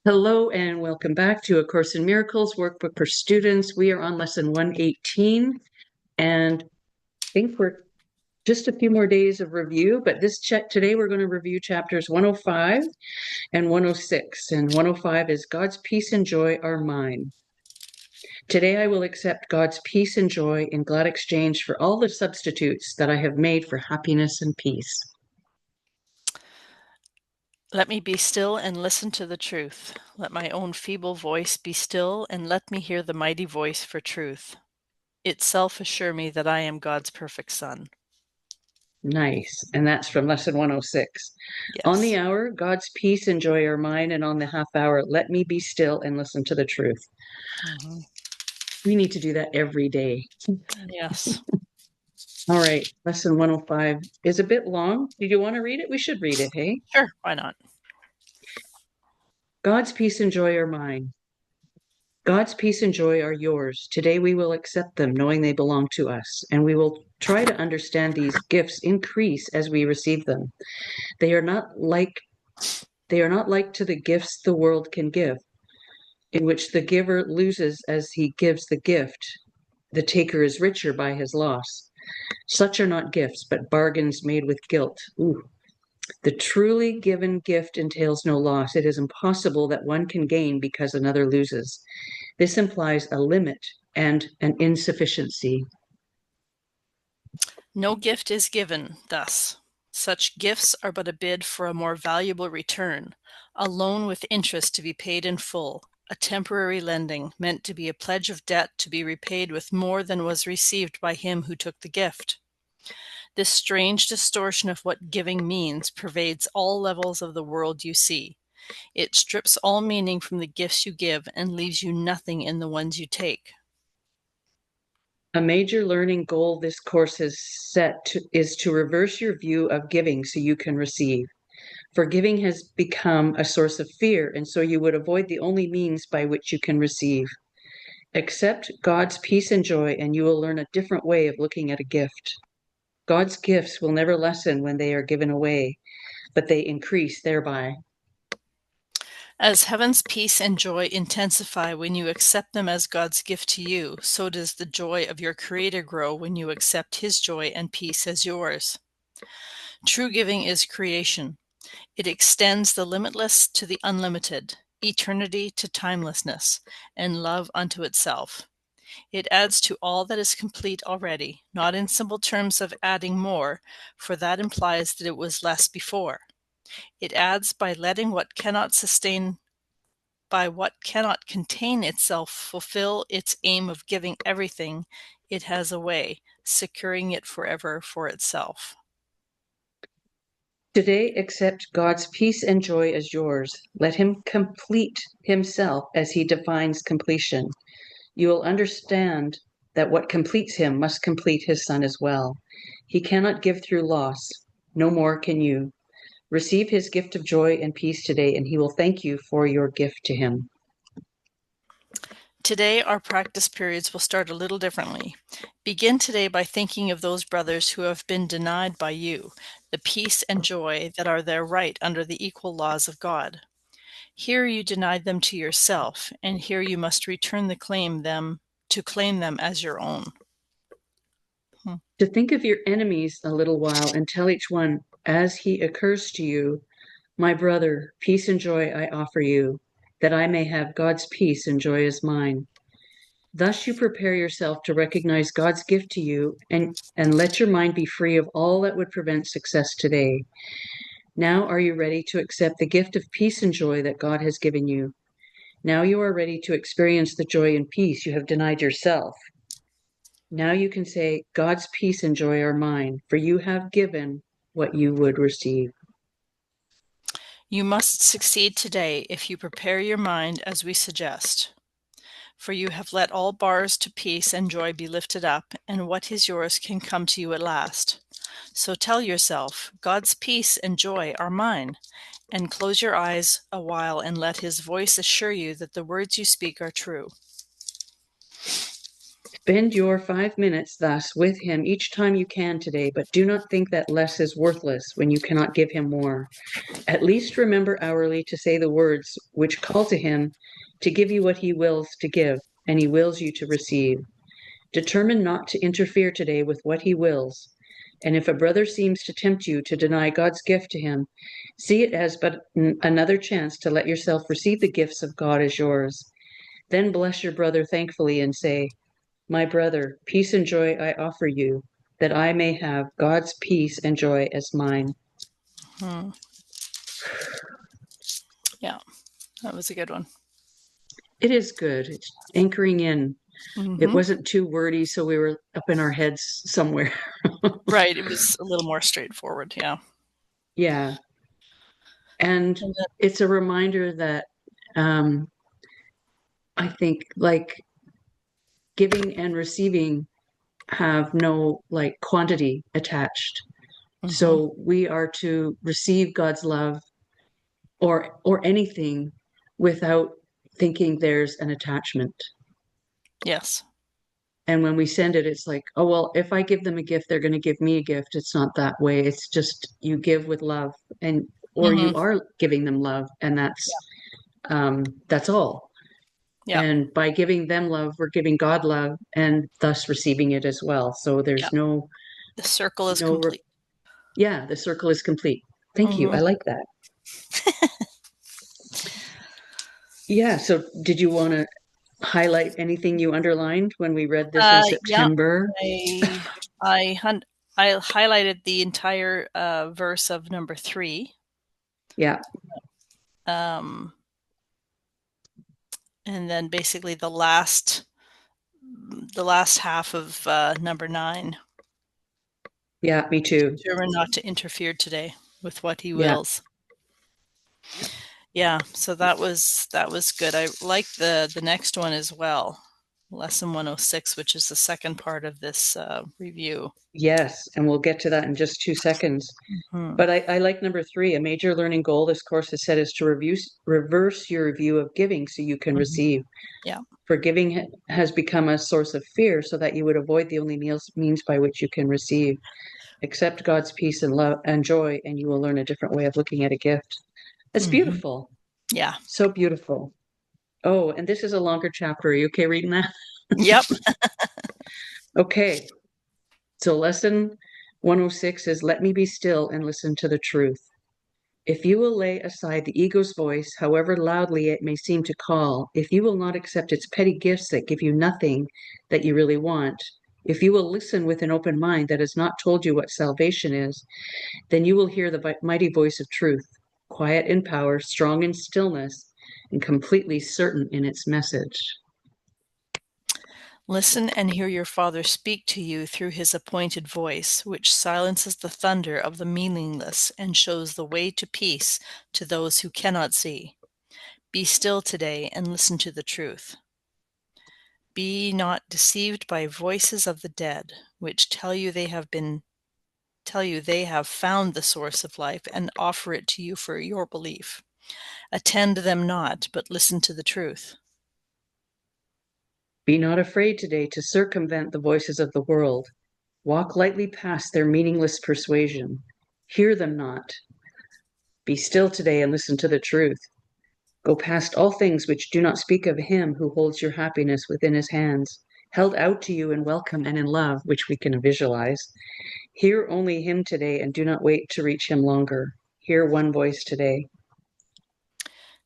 Hello and welcome back to A Course in Miracles Workbook for Students. We are on lesson 118 and I think we're just a few more days of review, but today we're going to review chapters 105 and 106. And 105 is God's peace and joy are mine. Today I will accept God's peace and joy in glad exchange for all the substitutes that I have made for happiness and peace. Let me be still and listen to the truth. Let my own feeble voice be still, and let me hear the mighty voice for truth. Itself assure me that I am God's perfect son. Nice. And that's from lesson 106. On the Yes. hour, God's peace and joy are mine, and on the half hour, let me be still and listen to the truth. Mm-hmm. We need to do that every day. Yes. All right. Lesson 105 is a bit long. Did you want to read it? We should read it, hey? Sure, why not? God's peace and joy are mine. God's peace and joy are yours. Today we will accept them, knowing they belong to us, and we will try to understand these gifts increase as we receive them. They are not like to the gifts the world can give, in which the giver loses as he gives the gift. The taker is richer by his loss. Such are not gifts, but bargains made with guilt. Ooh. The truly given gift entails no loss. It is impossible that one can gain because another loses. This implies a limit and an insufficiency. No gift is given thus. Such gifts are but a bid for a more valuable return, a loan with interest to be paid in full, a temporary lending meant to be a pledge of debt to be repaid with more than was received by him who took the gift. This strange distortion of what giving means pervades all levels of the world you see. It strips all meaning from the gifts you give and leaves you nothing in the ones you take. A major learning goal this course has is to reverse your view of giving so you can receive. For giving has become a source of fear, and so you would avoid the only means by which you can receive. Accept God's peace and joy, and you will learn a different way of looking at a gift. God's gifts will never lessen when they are given away, but they increase thereby. As heaven's peace and joy intensify when you accept them as God's gift to you, so does the joy of your Creator grow when you accept His joy and peace as yours. True giving is creation. It extends the limitless to the unlimited, eternity to timelessness, and love unto itself. It adds to all that is complete already, not in simple terms of adding more, for that implies that it was less before. It adds by letting what cannot contain itself fulfill its aim of giving everything it has away, securing it forever for itself. Today, accept God's peace and joy as yours. Let Him complete Himself as He defines completion. You will understand that what completes Him must complete His Son as well. He cannot give through loss. No more can you. Receive His gift of joy and peace today, and He will thank you for your gift to Him. Today, our practice periods will start a little differently. Begin today by thinking of those brothers who have been denied by you, the peace and joy that are their right under the equal laws of God. Here you denied them to yourself, and here you must return to claim them as your own. To think of your enemies a little while and tell each one as he occurs to you, my brother, peace and joy I offer you, that I may have God's peace and joy as mine. Thus you prepare yourself to recognize God's gift to you and let your mind be free of all that would prevent success today. Now are you ready to accept the gift of peace and joy that God has given you? Now you are ready to experience the joy and peace you have denied yourself. Now you can say, God's peace and joy are mine, for you have given what you would receive. You must succeed today if you prepare your mind as we suggest. For you have let all bars to peace and joy be lifted up, and what is yours can come to you at last. So tell yourself, God's peace and joy are mine, and close your eyes a while and let His voice assure you that the words you speak are true. Spend your 5 minutes thus with him each time you can today, but do not think that less is worthless when you cannot give him more. At least remember hourly to say the words which call to him to give you what he wills to give, and he wills you to receive. Determine not to interfere today with what he wills. And if a brother seems to tempt you to deny God's gift to him, see it as but another chance to let yourself receive the gifts of God as yours. Then bless your brother thankfully and say, "My brother, peace and joy I offer you, that I may have God's peace and joy as mine." Hmm. Yeah, that was a good one. It is good. It's anchoring in. It wasn't too wordy, so we were up in our heads somewhere. Right. It was a little more straightforward. Yeah. Yeah. And And then, it's a reminder that I think like giving and receiving have no like quantity attached. So we are to receive God's love or anything without thinking there's an attachment. yes. And when we send it, it's like, oh, well, if I give them a gift, they're going to give me a gift. It's not that way. It's just you give with love and or you are giving them love, and that's all. Yeah. And by giving them love, we're giving God love and thus receiving it as well. So Yeah. there's The circle is no, complete. yeah, the circle is complete. Thank you. I like that. Yeah. So did you want to highlight anything you underlined when we read this in Yeah. September? I I highlighted the entire verse of number 3. Yeah. And then basically the last half of number 9. Yeah, me too. Determined not to interfere today with what he Yeah. wills. Yeah, so that was good. I like the next one as well, lesson 106, which is the second part of this review. Yes. And we'll get to that in just 2 seconds. Hmm. But I like number 3. A major learning goal this course has set is to reverse your view of giving so you can receive. Yeah. For giving has become a source of fear so that you would avoid the only means by which you can receive. Accept God's peace and love and joy, and you will learn a different way of looking at a gift. That's beautiful. Yeah. So beautiful. Oh, and this is a longer chapter. Are you okay reading that? Yep. Okay. So lesson 106 is let me be still and listen to the truth. If you will lay aside the ego's voice, however loudly it may seem to call, if you will not accept its petty gifts that give you nothing that you really want, if you will listen with an open mind that has not told you what salvation is, then you will hear the mighty voice of truth, quiet in power, strong in stillness, and completely certain in its message. Listen and hear your Father speak to you through his appointed voice, which silences the thunder of the meaningless and shows the way to peace to those who cannot see. Be still today and listen to the truth. Be not deceived by voices of the dead, which tell you they have found the source of life and offer it to you for your belief. Attend them not, but listen to the truth. Be not afraid today to circumvent the voices of the world. Walk lightly past their meaningless persuasion. Hear them not. Be still today and listen to the truth. Go past all things which do not speak of him who holds your happiness within his hands, held out to you in welcome and in love, which we can visualize. Hear only him today and do not wait to reach him longer. Hear one voice today.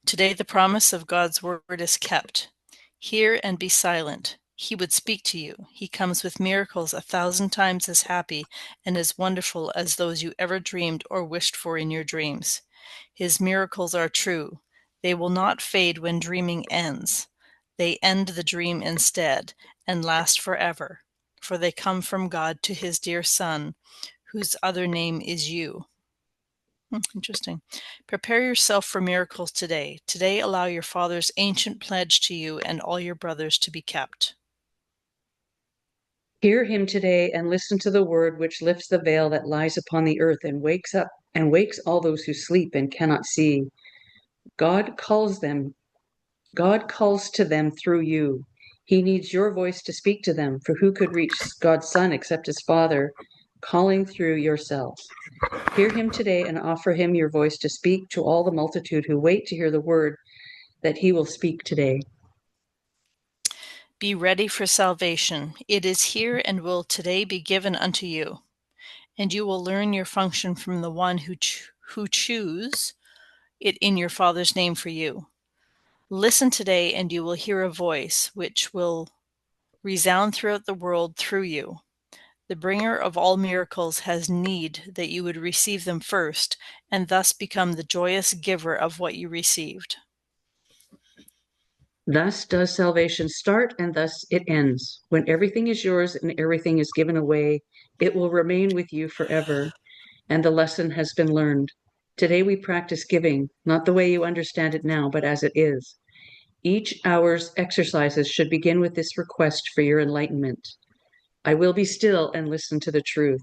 Today the promise of God's word is kept. Hear and be silent. He would speak to you. He comes with miracles 1,000 times as happy and as wonderful as those you ever dreamed or wished for in your dreams. His miracles are true. They will not fade when dreaming ends. They end the dream instead and last forever, for they come from God to his dear Son, whose other name is you. Interesting. Prepare yourself for miracles today. Today, allow your Father's ancient pledge to you and all your brothers to be kept. Hear him today and listen to the word which lifts the veil that lies upon the earth and wakes all those who sleep and cannot see. God calls to them through you. He needs your voice to speak to them, for who could reach God's Son except his Father, calling through yourselves? Hear him today and offer him your voice to speak to all the multitude who wait to hear the word that he will speak today. Be ready for salvation. It is here and will today be given unto you. And you will learn your function from the one who choose it in your Father's name for you. Listen today, and you will hear a voice which will resound throughout the world through you. The bringer of all miracles has need that you would receive them first, and thus become the joyous giver of what you received. Thus does salvation start, and thus it ends. When everything is yours and everything is given away, it will remain with you forever, and the lesson has been learned. Today we practice giving, not the way you understand it now, but as it is. Each hour's exercises should begin with this request for your enlightenment. I will be still and listen to the truth.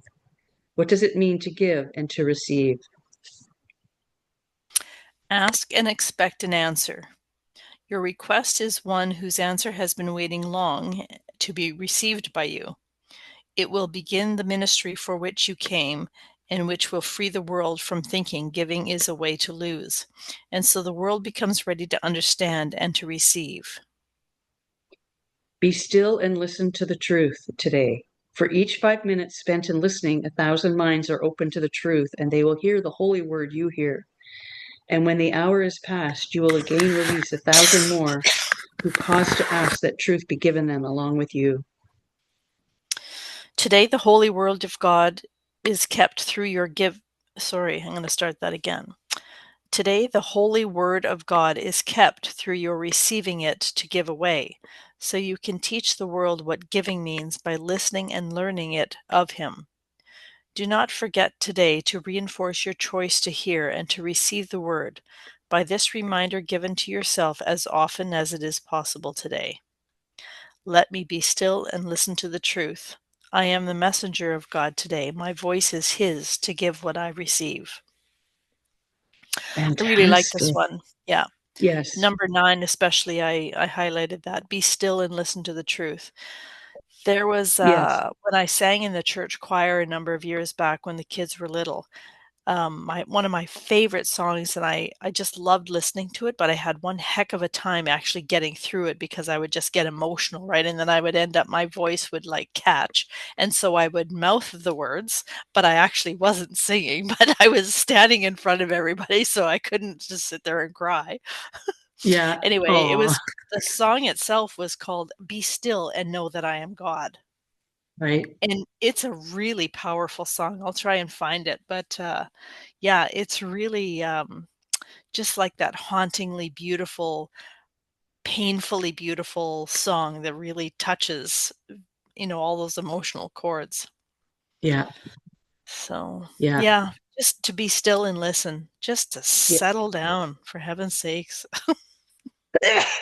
What does it mean to give and to receive? Ask and expect an answer. Your request is one whose answer has been waiting long to be received by you. It will begin the ministry for which you came, and which will free the world from thinking giving is a way to lose. And so the world becomes ready to understand and to receive. Be still and listen to the truth today. For each 5 minutes spent in listening, 1,000 minds are open to the truth, and they will hear the holy word you hear. And when the hour is past, you will again release 1,000 more who pause to ask that truth be given them along with you. Today, the holy word of God is kept through your give. Sorry, I'm going to start that again. Today, the holy word of God is kept through your receiving it to give away, so you can teach the world what giving means by listening and learning it of Him. Do not forget today to reinforce your choice to hear and to receive the word by this reminder given to yourself as often as it is possible today. Let me be still and listen to the truth. I am the messenger of God today. My voice is His to give what I receive. I really like this Fantastic. one. Yeah. Yes. Number 9, especially, I highlighted that. Be still and listen to the truth. There was, Yes. when I sang in the church choir a number of years back when the kids were little, my one of my favorite songs, and I just loved listening to it, but I had one heck of a time actually getting through it because I would just get emotional, right? And then I would end up my voice would, like, catch, and so I would mouth the words, but I actually wasn't singing, but I was standing in front of everybody, so I couldn't just sit there and cry. Yeah. Anyway, Oh, the song itself was called "Be Still and Know That I Am God." right. And it's a really powerful song. I'll try and find it, but, yeah, it's really, just like that hauntingly beautiful, painfully beautiful song that really touches, all those emotional chords. Yeah. So, Yeah. yeah, just to be still and listen, just to Yeah. settle down, for heaven's sakes,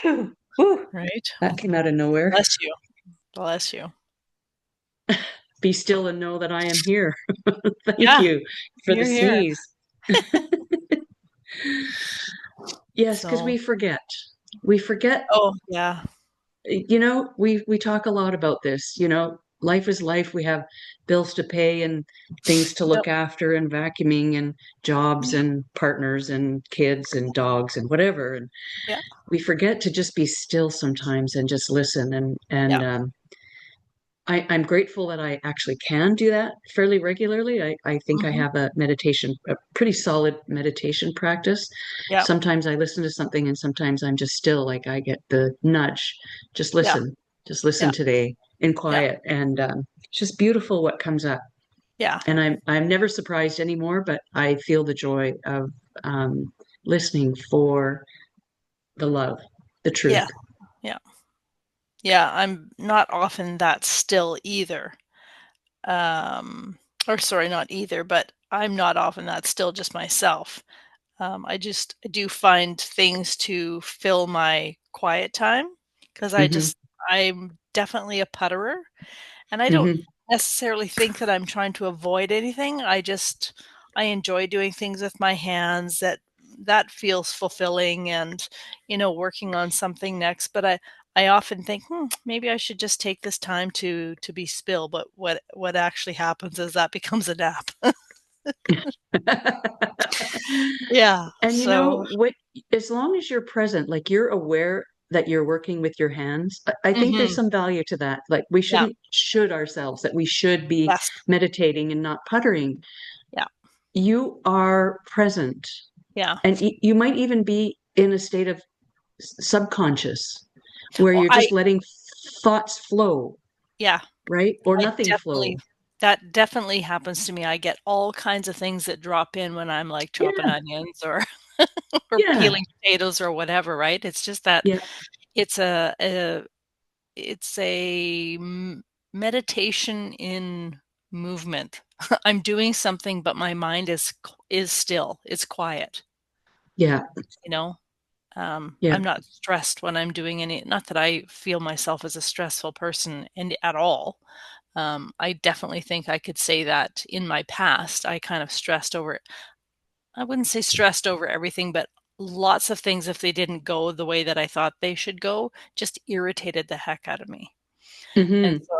Whew, right? that came out of nowhere. Bless you. Bless you. Be still and know that I am here. Thank Yeah, you for the you're here. sneeze. Yes, because So we forget. We forget, oh, yeah. we talk a lot about this, life is life. We have bills to pay and things to Yep, look after and vacuuming and jobs yep, and partners and kids and dogs and whatever. And yeah, we forget to just be still sometimes and just listen. And yeah. I'm grateful that I actually can do that fairly regularly. I think I Mhm. have a pretty solid meditation practice. Yep, Sometimes I listen to something and sometimes I'm just still, like I get the nudge, just yeah, just listen yeah, today in yeah, quiet. And it's just beautiful what comes up. yeah, And I'm never surprised anymore, but I feel the joy of um, listening for the love, the yeah, truth. yeah. Yeah, I'm not often that still either. Um, or sorry, not either, but I'm not often that still just myself. I do find things to fill my quiet time because Hmm. I'm definitely a putterer, and I don't Hmm. necessarily think that I'm trying to avoid anything. I enjoy doing things with my hands that feels fulfilling and, working on something next. But I often think, maybe I should just take this time to be still. But what actually happens is that becomes a nap. Yeah. And you So, know what, as long as you're present, like you're aware that you're working with your hands, I think there's mhm, some value to that. Like we yeah, shouldn't should ourselves that we should be yes, meditating and not puttering. yeah, You are present, yeah. and you might even be in a state of subconscious where Well, you're just letting thoughts flow, yeah, right? Or I nothing definitely flow. that definitely happens to me. I get all kinds of things that drop in when I'm like chopping Yeah, onions or or yeah, peeling potatoes or whatever, right? It's just that yeah. it's a meditation in movement. I'm doing something, but my mind is still. It's quiet, Yeah, you know? yeah. I'm not stressed when I'm doing not that I feel myself as a stressful person and at all. I definitely think I could say that in my past, I kind of stressed over I wouldn't say stressed over everything, but lots of things, if they didn't go the way that I thought they should go, just irritated the heck out of me. And Hmm. so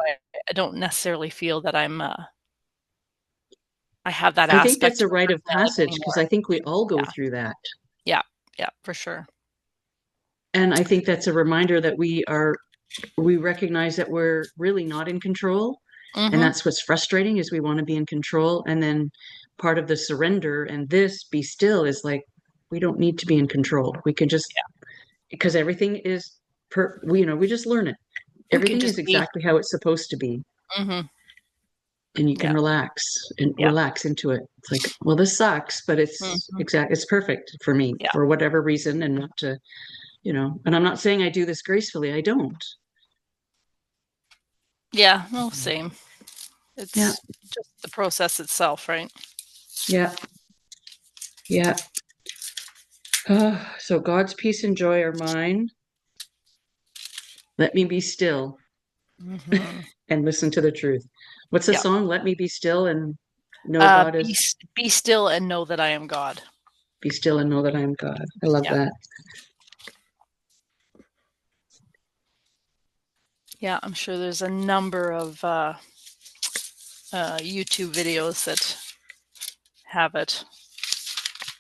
I don't necessarily feel that I have that I think aspect that's to a my rite of personality passage because anymore. I think we all go Yeah. through that. Yeah. Yeah, for sure. And I think that's a reminder that we recognize that we're really not in control. And Mhm. that's what's frustrating is we want to be in control. And then part of the surrender and this be still is like, we don't need to be in control. We can just, Yeah. because everything is we just learn it. We could Everything is just be. exactly how it's supposed to be. Mhm. And you can Yeah. relax and Yeah. relax into it. It's like, well, this sucks, but Mhm. it's perfect for me Yeah. for whatever reason and not to, and I'm not saying I do this gracefully. I don't. Yeah. No, same. Yeah. It's just the process itself, right? Yeah. Yeah. So God's peace and joy are mine. Let me be still Mhm. and listen to the truth. What's the Yeah. song? Let me be still and know God is Be still and know that I am God. be still and know that I am God. I love Yeah. that. Yeah, I'm sure there's a number of YouTube videos that have it.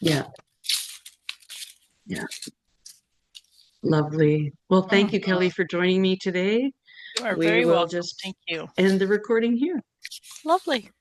Yeah. Yeah. Lovely. Well, thank you, Mhm. Kelly, for joining me today. You are We very will welcome. just Thank you. end the recording here. Lovely.